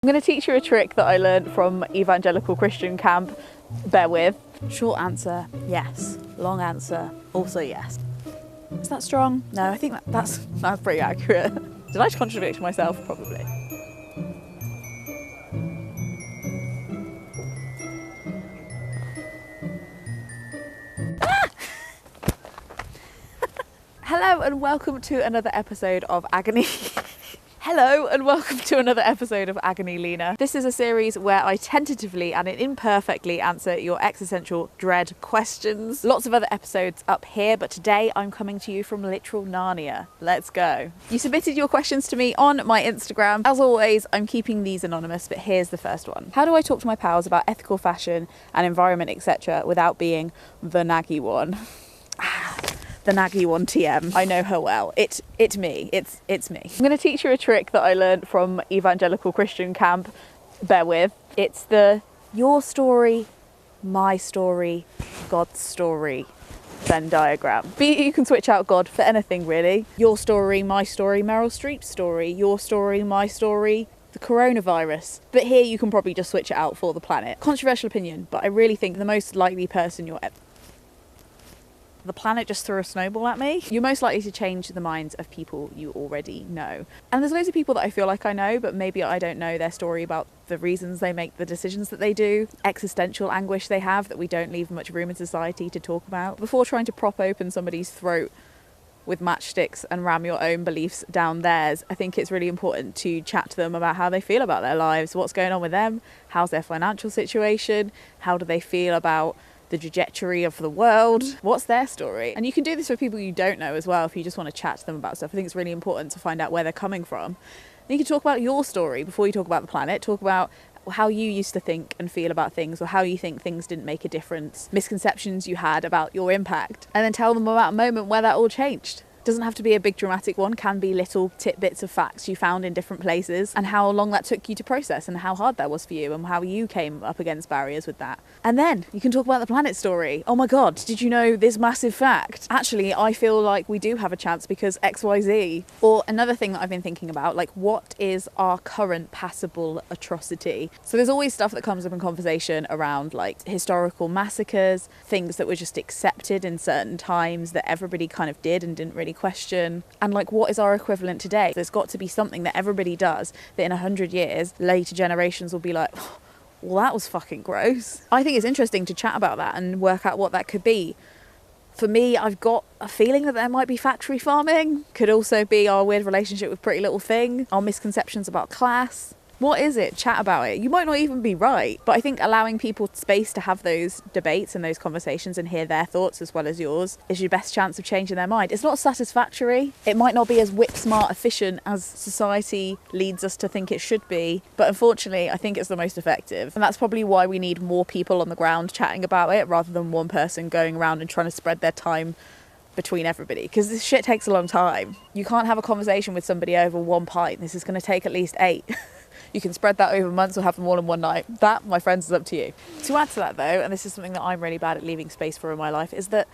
I'm going to teach you a trick that I learned from evangelical Christian camp. Bear with. Short answer, yes. Long answer, also yes. Is that strong? No, I think that's pretty accurate. Did I just contradict myself? Probably. Hello and welcome to another episode of Agony. Hello and welcome to another episode of Agony Lena. This is a series where I tentatively and imperfectly answer your existential dread questions. Lots of other episodes up here, but today I'm coming to you from literal Narnia. Let's go. You submitted your questions to me on my Instagram. As always, I'm keeping these anonymous, but here's the first one. How do I talk to my pals about ethical fashion and environment, etc. without being the naggy one? The naggy one TM. I know her well. It's me. It's me. I'm going to teach you a trick that I learned from evangelical Christian camp. Bear with. It's the your story, my story, God's story Venn diagram. You can switch out God for anything really. Your story, my story, Meryl Streep's story. Your story, my story, the coronavirus. But here you can probably just switch it out for the planet. Controversial opinion, but I really think the most likely person the planet just threw a snowball at me. You're most likely to change the minds of people you already know. And there's loads of people that I feel like I know, but maybe I don't know their story about the reasons they make the decisions that they do, existential anguish they have that we don't leave much room in society to talk about. Before trying to prop open somebody's throat with matchsticks and ram your own beliefs down theirs, I think it's really important to chat to them about how they feel about their lives, what's going on with them, how's their financial situation, how do they feel about the trajectory of the world, what's their story. And you can do this for people you don't know as well if you just want to chat to them about stuff. I think it's really important to find out where they're coming from. And you can talk about your story before you talk about the planet. Talk about how you used to think and feel about things, or how you think things didn't make a difference, misconceptions you had about your impact, and then tell them about a moment where that all changed. Doesn't have to be a big dramatic one, can be little tidbits of facts you found in different places and how long that took you to process and how hard that was for you and how you came up against barriers with that. And then you can talk about the planet story. Oh my god, did you know this massive fact? Actually, I feel like we do have a chance because XYZ. Or another thing that I've been thinking about, like what is our current passable atrocity? So there's always stuff that comes up in conversation around like historical massacres, things that were just accepted in certain times that everybody kind of did and didn't really question, and like what is our equivalent today? There's got to be something that everybody does that in 100 years later generations will be like, well, that was fucking gross. I think it's interesting to chat about that and work out what that could be. For me, I've got a feeling that there might be factory farming, could also be our weird relationship with Pretty Little Thing, our misconceptions about class. What is it? Chat about it. You might not even be right, but I think allowing people space to have those debates and those conversations and hear their thoughts as well as yours is your best chance of changing their mind. It's not satisfactory. It might not be as whip smart efficient as society leads us to think it should be, but unfortunately I think it's the most effective. And that's probably why we need more people on the ground chatting about it rather than one person going around and trying to spread their time between everybody, because this shit takes a long time. You can't have a conversation with somebody over one pint. This is going to take at least 8. You can spread that over months or have them all in one night. That, my friends, is up to you. To add to that though, and this is something that I'm really bad at leaving space for in my life, is that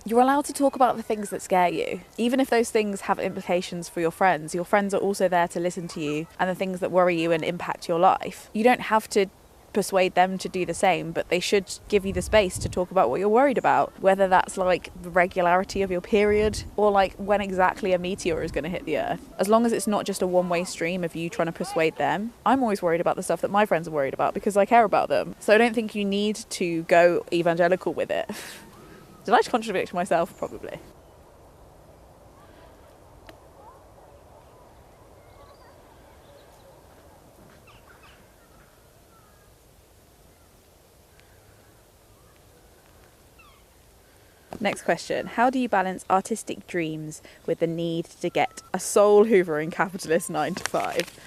you're allowed to talk about the things that scare you. Even if those things have implications for your friends are also there to listen to you and the things that worry you and impact your life. You don't have to persuade them to do the same, but they should give you the space to talk about what you're worried about, whether that's like the regularity of your period or like when exactly a meteor is going to hit the earth. As long as it's not just a one-way stream of you trying to persuade them. I'm always worried about the stuff that my friends are worried about because I care about them, so I don't think you need to go evangelical with it. Did I just contradict myself? Probably. Next question. How do you balance artistic dreams with the need to get a soul hoovering capitalist 9 to 5?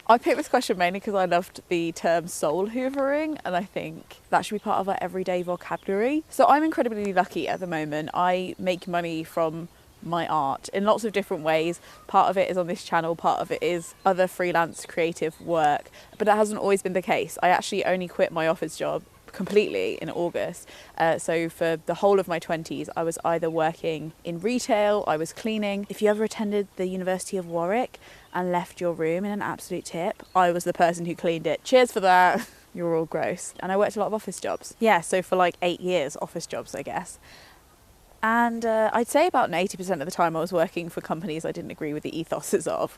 I picked this question mainly because I loved the term soul hoovering, and I think that should be part of our everyday vocabulary. So I'm incredibly lucky at the moment. I make money from my art in lots of different ways. Part of it is on this channel, part of it is other freelance creative work, but that hasn't always been the case. I actually only quit my office job completely in August. So for the whole of my 20s, I was either working in retail, I was cleaning. If you ever attended the University of Warwick and left your room in an absolute tip, I was the person who cleaned it. Cheers for that. You're all gross. And I worked a lot of office jobs. Yeah, so for like 8 years, office jobs, I guess. And I'd say about 80% of the time I was working for companies I didn't agree with the ethoses of.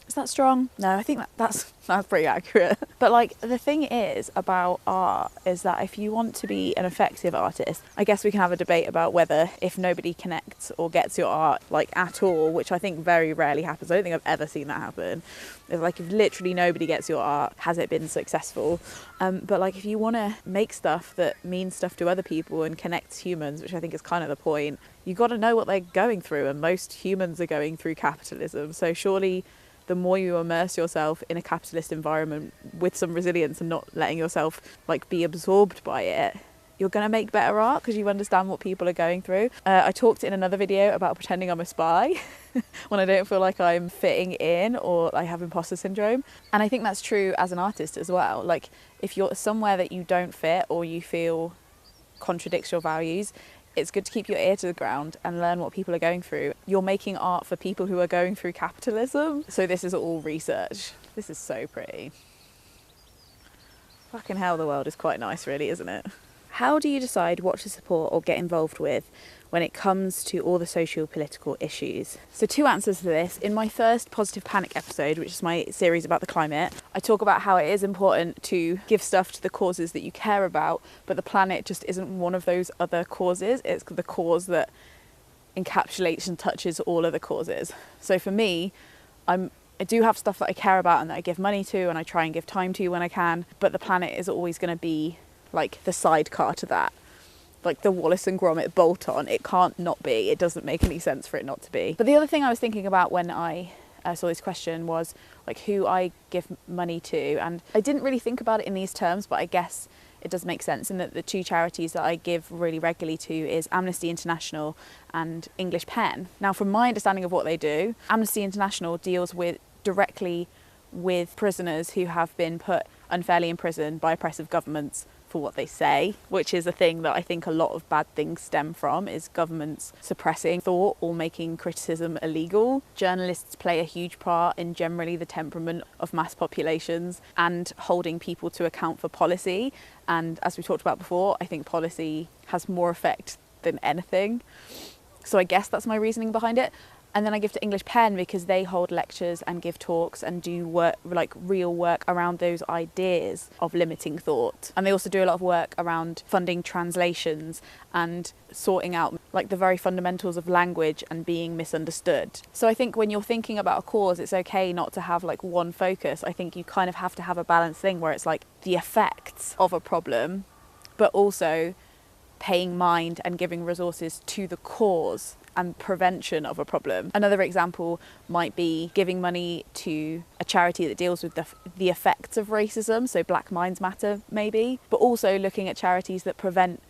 Is that strong? No, I think that's pretty accurate. But like the thing is about art is that if you want to be an effective artist, I guess we can have a debate about whether if nobody connects or gets your art like at all, which I think very rarely happens. I don't think I've ever seen that happen. If literally nobody gets your art, has it been successful? But like if you want to make stuff that means stuff to other people and connects humans, which I think is kind of the point, you got to know what they're going through, and most humans are going through capitalism. So surely the more you immerse yourself in a capitalist environment with some resilience and not letting yourself like be absorbed by it, you're going to make better art because you understand what people are going through. I talked in another video about pretending I'm a spy when I don't feel like I'm fitting in or I have imposter syndrome. And I think that's true as an artist as well. Like if you're somewhere that you don't fit or you feel contradicts your values, it's good to keep your ear to the ground and learn what people are going through. You're making art for people who are going through capitalism. So this is all research. This is so pretty. Fucking hell, the world is quite nice really, isn't it? How do you decide what to support or get involved with when it comes to all the socio-political issues? So 2 answers to this. In my first Positive Panic episode, which is my series about the climate, I talk about how it is important to give stuff to the causes that you care about, but the planet just isn't one of those other causes. It's the cause that encapsulates and touches all other causes. So for me, I do have stuff that I care about and that I give money to and I try and give time to when I can, but the planet is always going to be like the sidecar to that. Like the Wallace and Gromit bolt on, it can't not be. It doesn't make any sense for it not to be. But the other thing I was thinking about when I saw this question was like who I give money to, and I didn't really think about it in these terms, but I guess it does make sense in that the 2 charities that I give really regularly to is Amnesty International and English Pen. Now from my understanding of what they do, Amnesty International deals directly with prisoners who have been put unfairly in prison by oppressive governments for what they say, which is a thing that I think a lot of bad things stem from, is governments suppressing thought or making criticism illegal. Journalists play a huge part in generally the temperament of mass populations and holding people to account for policy. And as we talked about before, I think policy has more effect than anything. So I guess that's my reasoning behind it. And then I give to English Pen because they hold lectures and give talks and do work, like real work around those ideas of limiting thought. And they also do a lot of work around funding translations and sorting out like the very fundamentals of language and being misunderstood. So I think when you're thinking about a cause, it's okay not to have like one focus. I think you kind of have to have a balanced thing where it's like the effects of a problem, but also paying mind and giving resources to the cause and prevention of a problem. Another example might be giving money to a charity that deals with the effects of racism, so Black Minds Matter maybe, but also looking at charities that prevent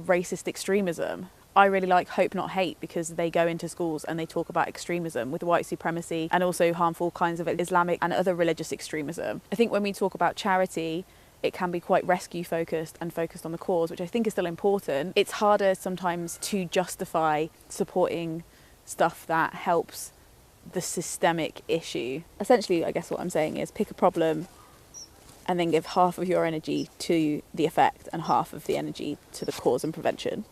racist extremism. I really like Hope Not Hate because they go into schools and they talk about extremism with white supremacy and also harmful kinds of Islamic and other religious extremism. I think when we talk about charity, it can be quite rescue focused and focused on the cause, which I think is still important. It's harder sometimes to justify supporting stuff that helps the systemic issue. Essentially, I guess what I'm saying is pick a problem and then give half of your energy to the effect and half of the energy to the cause and prevention.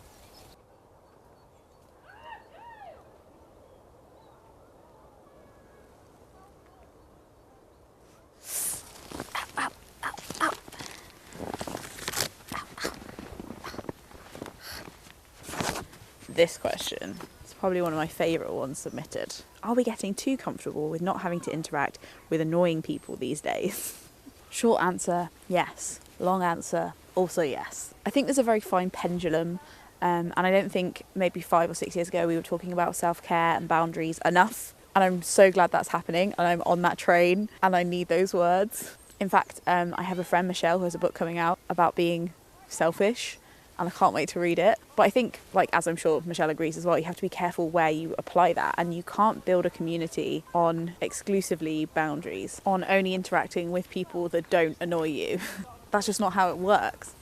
This question is probably one of my favourite ones submitted. Are we getting too comfortable with not having to interact with annoying people these days? Short answer, yes. Long answer, also yes. I think there's a very fine pendulum, and I don't think maybe 5 or 6 years ago we were talking about self-care and boundaries enough, and I'm so glad that's happening and I'm on that train and I need those words. In fact, I have a friend, Michelle, who has a book coming out about being selfish, and I can't wait to read it. But I think, like, as I'm sure Michelle agrees as well, you have to be careful where you apply that, and you can't build a community on exclusively boundaries, on only interacting with people that don't annoy you. That's just not how it works.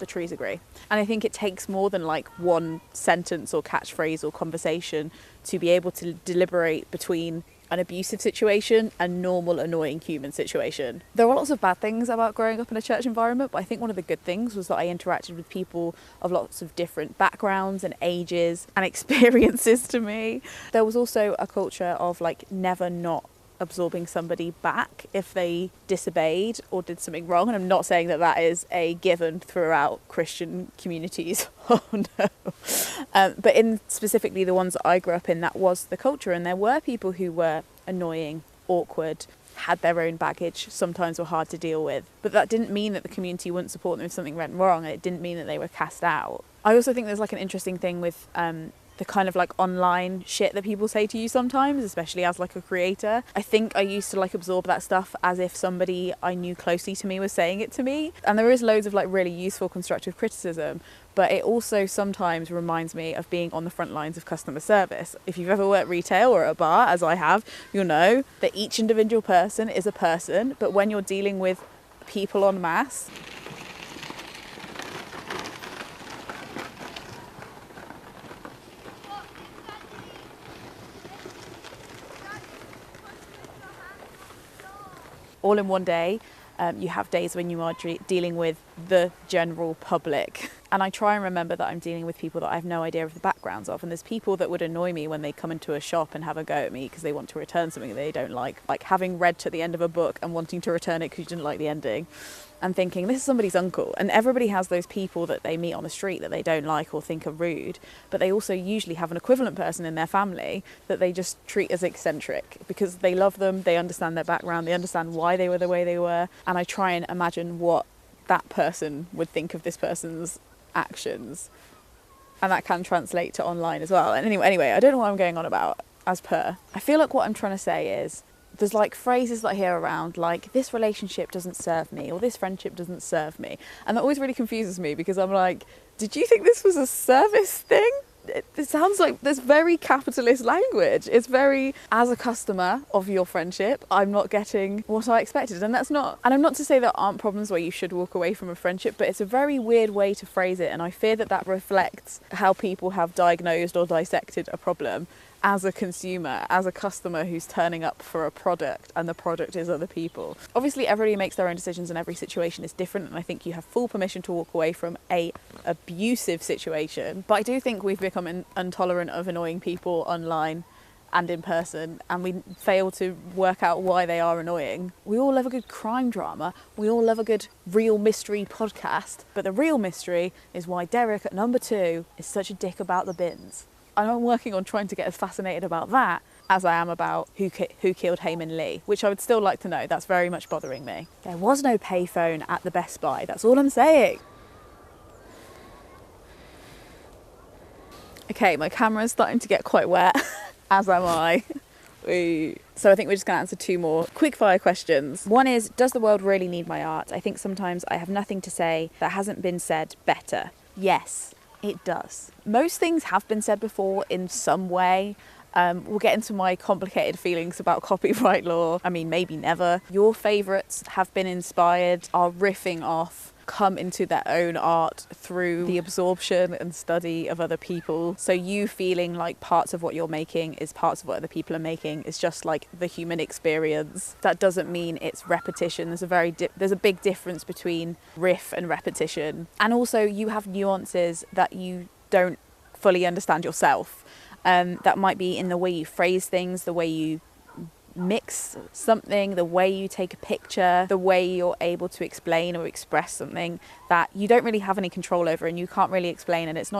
the trees agree. And I think it takes more than like one sentence or catchphrase or conversation to be able to deliberate between an abusive situation and normal annoying human situation. There are lots of bad things about growing up in a church environment, but I think one of the good things was that I interacted with people of lots of different backgrounds and ages and experiences to me. There was also a culture of like never not absorbing somebody back if they disobeyed or did something wrong. And I'm not saying that that is a given throughout Christian communities. Oh no. But in specifically the ones that I grew up in, that was the culture. And there were people who were annoying, awkward, had their own baggage, sometimes were hard to deal with. But that didn't mean that the community wouldn't support them if something went wrong. And it didn't mean that they were cast out. I also think there's like an interesting thing with the kind of like online shit that people say to you sometimes, especially as like a creator. I think I used to like absorb that stuff as if somebody I knew closely to me was saying it to me. And there is loads of like really useful constructive criticism, but it also sometimes reminds me of being on the front lines of customer service. If you've ever worked retail or at a bar, as I have, you'll know that each individual person is a person, but when you're dealing with people en masse, all in one day, you have days when you are dealing with the general public. And I try and remember that I'm dealing with people that I have no idea of the backgrounds of. And there's people that would annoy me when they come into a shop and have a go at me because they want to return something they don't like having read to the end of a book and wanting to return it because you didn't like the ending. And thinking, this is somebody's uncle. And everybody has those people that they meet on the street that they don't like or think are rude. But they also usually have an equivalent person in their family that they just treat as eccentric because they love them, they understand their background, they understand why they were the way they were. And I try and imagine what that person would think of this person's actions. And that can translate to online as well. And anyway, I don't know what I'm going on about as per. I feel like what I'm trying to say is, there's like phrases that I hear around like, this relationship doesn't serve me or this friendship doesn't serve me. And that always really confuses me because I'm like, did you think this was a service thing? It sounds like this very capitalist language. It's very, as a customer of your friendship, I'm not getting what I expected. And I'm not to say there aren't problems where you should walk away from a friendship, but it's a very weird way to phrase it. And I fear that that reflects how people have diagnosed or dissected a problem as a consumer, as a customer who's turning up for a product and the product is other people. Obviously everybody makes their own decisions and every situation is different, and I think you have full permission to walk away from a abusive situation. But I do think we've become intolerant of annoying people online and in person, and we fail to work out why they are annoying. We all love a good crime drama, we all love a good real mystery podcast, but the real mystery is why Derek at number 2 is such a dick about the bins. I'm working on trying to get as fascinated about that as I am about who killed Heyman Lee, which I would still like to know. That's very much bothering me. There was no payphone at the Best Buy. That's all I'm saying. Okay, my camera's starting to get quite wet, as am I. So I think we're just going to answer 2 more quick-fire questions. One is, does the world really need my art? I think sometimes I have nothing to say that hasn't been said better. Yes. It does. Most things have been said before in some way. We'll get into my complicated feelings about copyright law. I mean, maybe never. Your favourites have been inspired, are riffing off, come into their own art through the absorption and study of other people. So you feeling like parts of what you're making is parts of what other people are making is just like the human experience. That doesn't mean it's repetition. There's a big difference between riff and repetition. And also you have nuances that you don't fully understand yourself. That might be in the way you phrase things, the way you mix something, the way you take a picture, the way you're able to explain or express something that you don't really have any control over and you can't really explain, and it's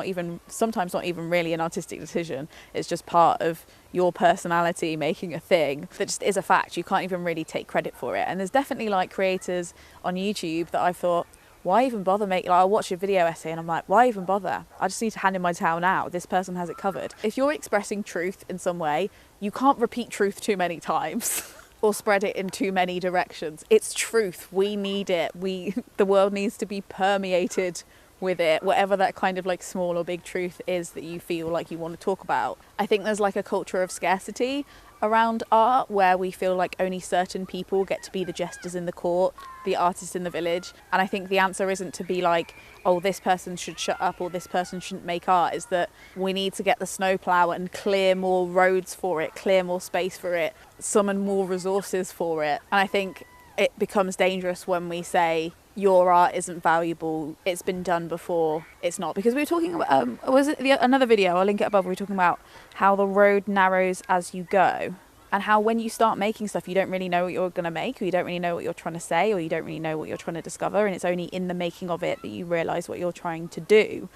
sometimes not even really an artistic decision. It's just part of your personality making a thing that just is a fact. You can't even really take credit for it. And there's definitely like creators on YouTube that I thought, why even bother making, I'll watch a video essay and I'm like, why even bother? I just need to hand in my towel now. This person has it covered. If you're expressing truth in some way, you can't repeat truth too many times or spread it in too many directions. It's truth. We need it. The world needs to be permeated with it, whatever that kind of like small or big truth is that you feel like you want to talk about. I think there's like a culture of scarcity around art where we feel like only certain people get to be the jesters in the court, the artists in the village. And I think the answer isn't to be like, oh, this person should shut up or this person shouldn't make art. Is that we need to get the snowplow and clear more roads for it, clear more space for it, summon more resources for it. And I think it becomes dangerous when we say your art isn't valuable, it's been done before, it's not. Because we were talking about, was it another video, I'll link it above, we were talking about how the road narrows as you go, and how when you start making stuff you don't really know what you're going to make, or you don't really know what you're trying to say, or you don't really know what you're trying to discover, and it's only in the making of it that you realise what you're trying to do.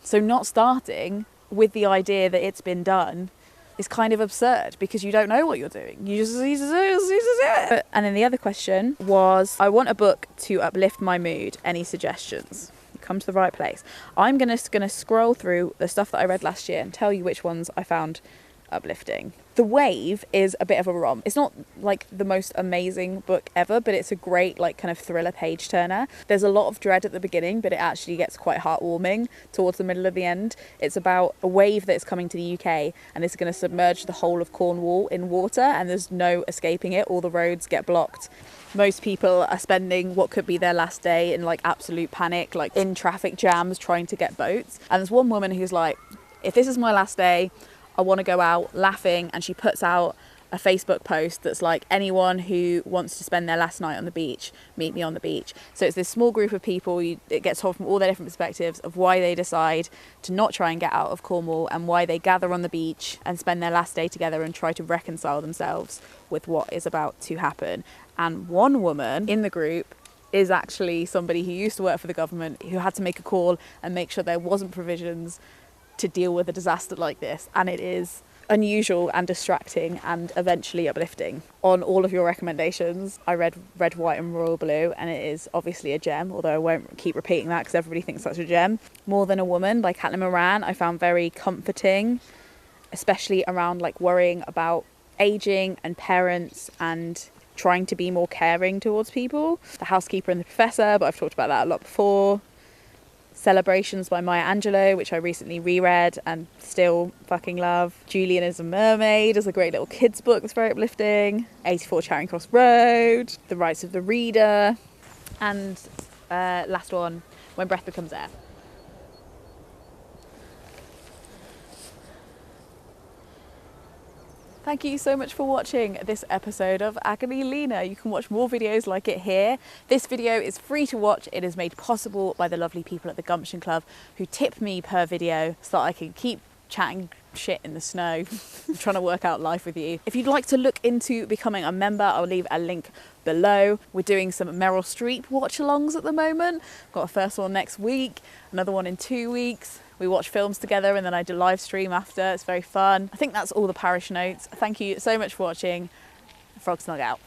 So not starting with the idea that it's been done is kind of absurd, because you don't know what you're doing. You just do it. And then the other question was, I want a book to uplift my mood. Any suggestions? You come to the right place. I'm gonna scroll through the stuff that I read last year and tell you which ones I found uplifting. The Wave is a bit of a romp. It's not like the most amazing book ever, but it's a great like kind of thriller page turner. There's a lot of dread at the beginning, but it actually gets quite heartwarming towards the middle of the end. It's about a wave that's coming to the UK and it's going to submerge the whole of Cornwall in water, and there's no escaping it. All the roads get blocked. Most people are spending what could be their last day in like absolute panic, like in traffic jams trying to get boats. And there's one woman who's like, if this is my last day, I want to go out laughing, and she puts out a Facebook post that's like, anyone who wants to spend their last night on the beach, meet me on the beach. So it's this small group of people, it gets told from all their different perspectives of why they decide to not try and get out of Cornwall, and why they gather on the beach and spend their last day together and try to reconcile themselves with what is about to happen. And one woman in the group is actually somebody who used to work for the government, who had to make a call and make sure there wasn't provisions to deal with a disaster like this, and it is unusual and distracting and eventually uplifting. On all of your recommendations, I read Red, White and Royal Blue, and it is obviously a gem, although I won't keep repeating that because everybody thinks that's a gem. More Than a Woman by Caitlin Moran I found very comforting, especially around like worrying about aging and parents and trying to be more caring towards people. The Housekeeper and the Professor, but I've talked about that a lot before. Celebrations by Maya Angelou, which I recently reread and still fucking love. Julian is a Mermaid is a great little kids book that's very uplifting. 84 Charing Cross Road, The Rights of the Reader, and last one, When Breath Becomes Air. Thank you so much for watching this episode of Agony Lena. You can watch more videos like it here. This video is free to watch. It is made possible by the lovely people at the Gumption Club, who tip me per video so that I can keep chatting shit in the snow. I'm trying to work out life with you. If you'd like to look into becoming a member, I'll leave a link below. We're doing some Meryl Streep watch-alongs at the moment. Got a first one next week, another one in 2 weeks. We watch films together and then I do live stream after. It's very fun. I think that's all the parish notes. Thank you so much for watching. Frog Snug out.